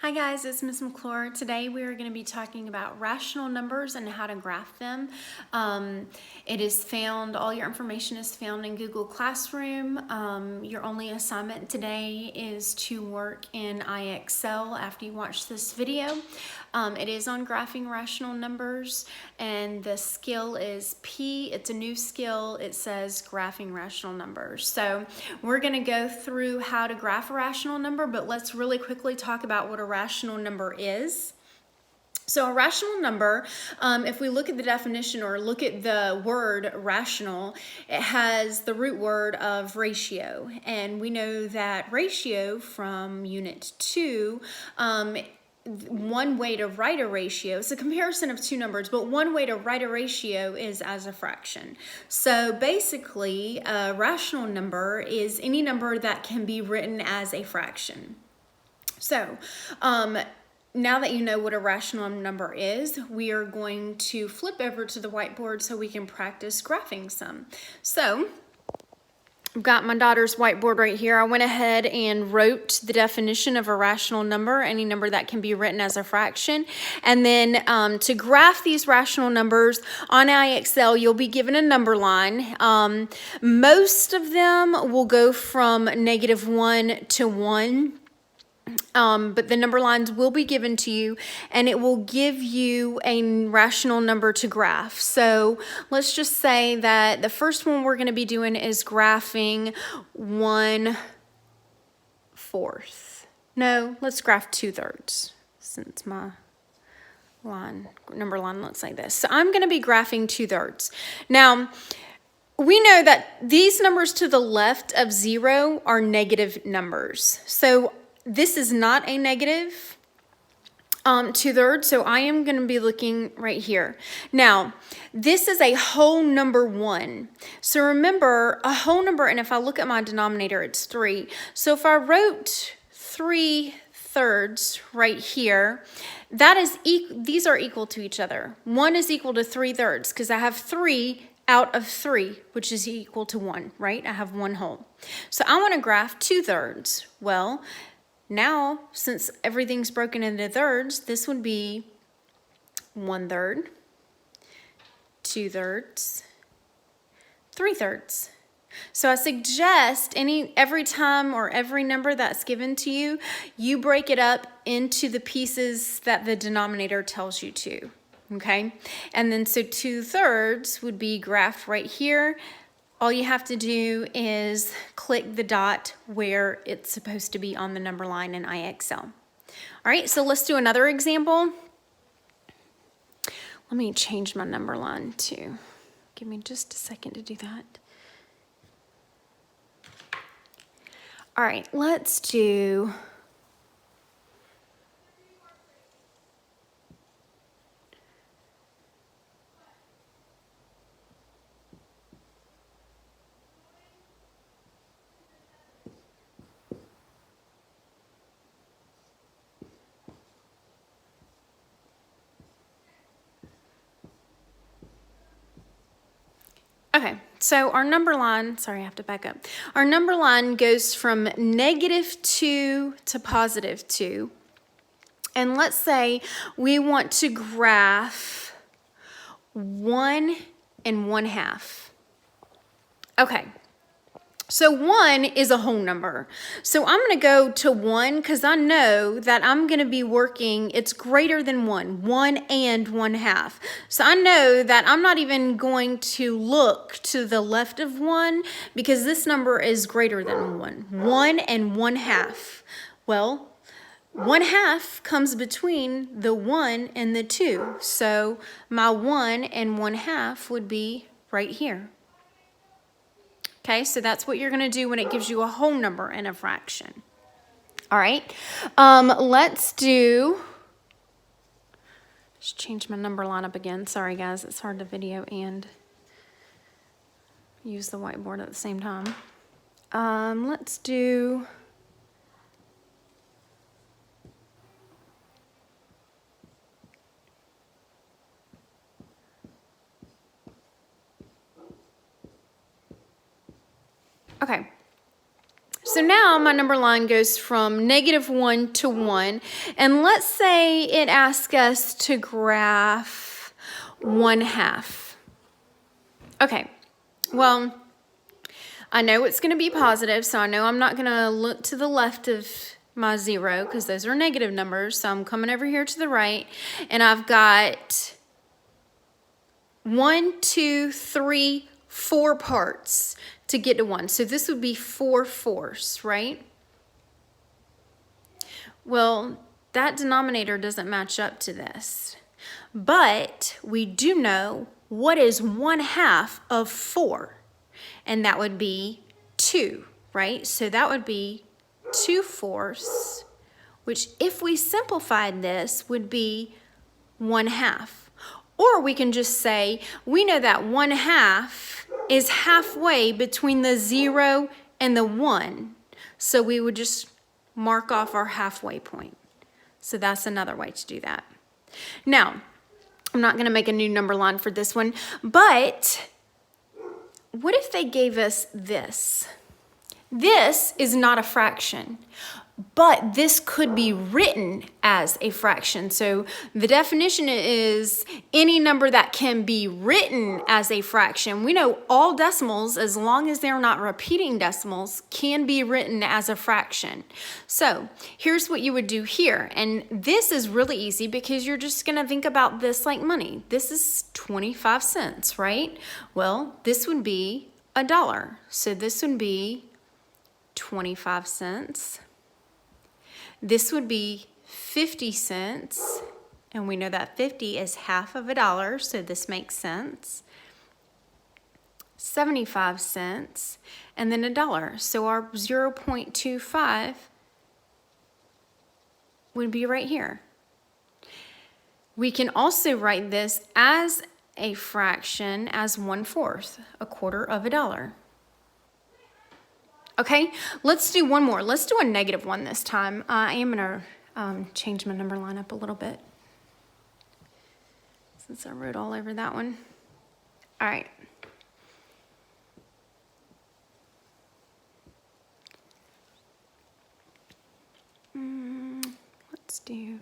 Hi guys, it's Miss McClure. Today we are going to be talking about rational numbers and how to graph them. It is found, all your information is found in Google Classroom. Your only assignment today is to work in IXL after you watch this video. It is on graphing rational numbers and the skill is P. It's a new skill. It says graphing rational numbers. So we're going to go through how to graph a rational number, but let's really quickly talk about what a rational number is. So a rational number, if we look at the definition or look at the word rational, it has the root word of ratio. And we know that ratio from Unit 2, one way to write a ratio, it's a comparison of two numbers, but one way to write a ratio is as a fraction. So basically, a rational number is any number that can be written as a fraction. So, now that you know what a rational number is, we are going to flip over to the whiteboard so we can practice graphing some. So, I've got my daughter's whiteboard right here. I went ahead and wrote the definition of a rational number, any number that can be written as a fraction. And then to graph these rational numbers on IXL, you'll be given a number line. Most of them will go from -1 to 1. But the number lines will be given to you and it will give you a rational number to graph. So let's just say that the first one we're going to be doing is graphing 1/4. No, let's graph 2/3 since my number line looks like this. So I'm going to be graphing 2/3. Now, we know that these numbers to the left of 0 are negative numbers. So this is not a negative 2/3, so I am going to be looking right here. Now, this is a whole number 1. So remember, a whole number, and if I look at my denominator, it's 3. So if I wrote 3/3 right here, that is these are equal to each other. 1 is equal to 3/3 because I have 3 out of 3, which is equal to 1, right? I have 1 whole. So I want to graph 2/3. Well, now, since everything's broken into thirds, this would be 1/3, 2/3, 3/3. So I suggest every time or every number that's given to you, you break it up into the pieces that the denominator tells you to, okay? And then so 2/3 would be graphed right here. All you have to do is click the dot where it's supposed to be on the number line in IXL. All right, so let's do another example. Let me change my number line too. Give me just a second to do that. All right, let's do okay, so our number line, sorry, I have to back up. Our number line goes from -2 to +2. And let's say we want to graph 1 1/2. Okay. So 1 is a whole number. So I'm going to go to 1 because I know that I'm going to be working, it's greater than 1, 1 and 1/2. So I know that I'm not even going to look to the left of 1 because this number is greater than 1, 1 and 1/2. Well, 1/2 comes between the 1 and the 2. So my 1 and 1/2 would be right here. Okay, so that's what you're going to do when it gives you a whole number and a fraction. All right, let's just change my number line up again. Sorry, guys, it's hard to video and use the whiteboard at the same time. Let's do... Okay, so now my number line goes from -1 to 1. And let's say it asks us to graph 1/2. Okay, well, I know it's going to be positive, so I know I'm not going to look to the left of my 0 because those are negative numbers. So I'm coming over here to the right, and I've got 1, 2, 3, 4 parts to get to 1. So this would be 4/4, right? Well, that denominator doesn't match up to this. But we do know what is 1/2 of 4. And that would be 2, right? So that would be 2/4, which if we simplified this would be 1/2. Or we can just say, we know that 1/2 is halfway between the 0 and the 1. So we would just mark off our halfway point. So that's another way to do that. Now, I'm not going to make a new number line for this one, but what if they gave us this? This is not a fraction, but this could be written as a fraction. So the definition is any number that can be written as a fraction. We know all decimals, as long as they're not repeating decimals, can be written as a fraction. So here's what you would do here. And this is really easy because you're just going to think about this like money. This is 25 cents, right? Well, this would be $1. So this would be 25 cents. This would be 50 cents, and we know that 50 is half of $1, so this makes sense. 75 cents, and then $1. So our 0.25 would be right here. We can also write this as a fraction as 1/4, a quarter of $1. Okay, let's do one more. Let's do a -1 this time. I am going to change my number line up a little bit since I wrote all over that one. All right. Let's do...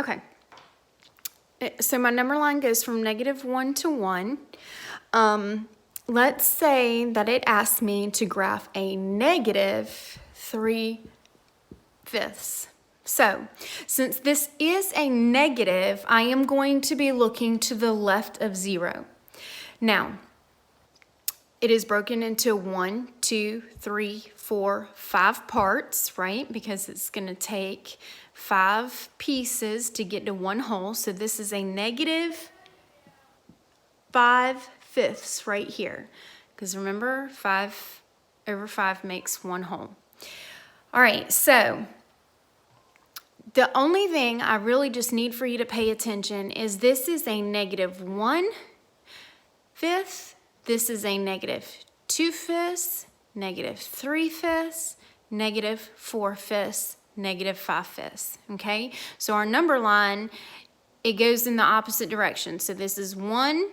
Okay, so my number line goes from -1 to 1. Let's say that it asks me to graph a -3/5. So, since this is a negative, I am going to be looking to the left of 0. Now, it is broken into 1, 2, 3, 4, 5 parts, right? Because it's going to take 5 pieces to get to 1 whole. So this is a -5/5 right here. Because remember, 5/5 makes 1 whole. All right, so the only thing I really just need for you to pay attention is this is a -1/5. This is a -2/5, -3/5, -4/5, -5/5, okay? So our number line, it goes in the opposite direction. So this is 1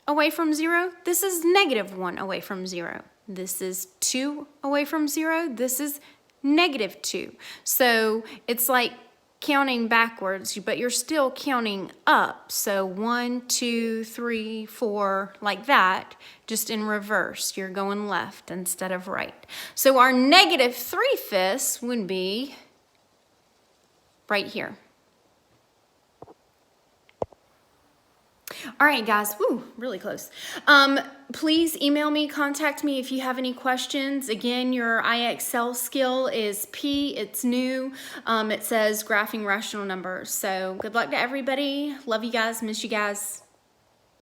away from 0. This is -1 away from 0. This is 2 away from 0. This is -2. So it's like counting backwards, but you're still counting up. So 1, 2, 3, 4, like that, just in reverse. You're going left instead of right. So our -3/5 would be right here. All right, guys, woo, really close. Please email me, contact me if you have any questions. Again, your IXL skill is P, it's new. It says graphing rational numbers. So good luck to everybody. Love you guys, miss you guys.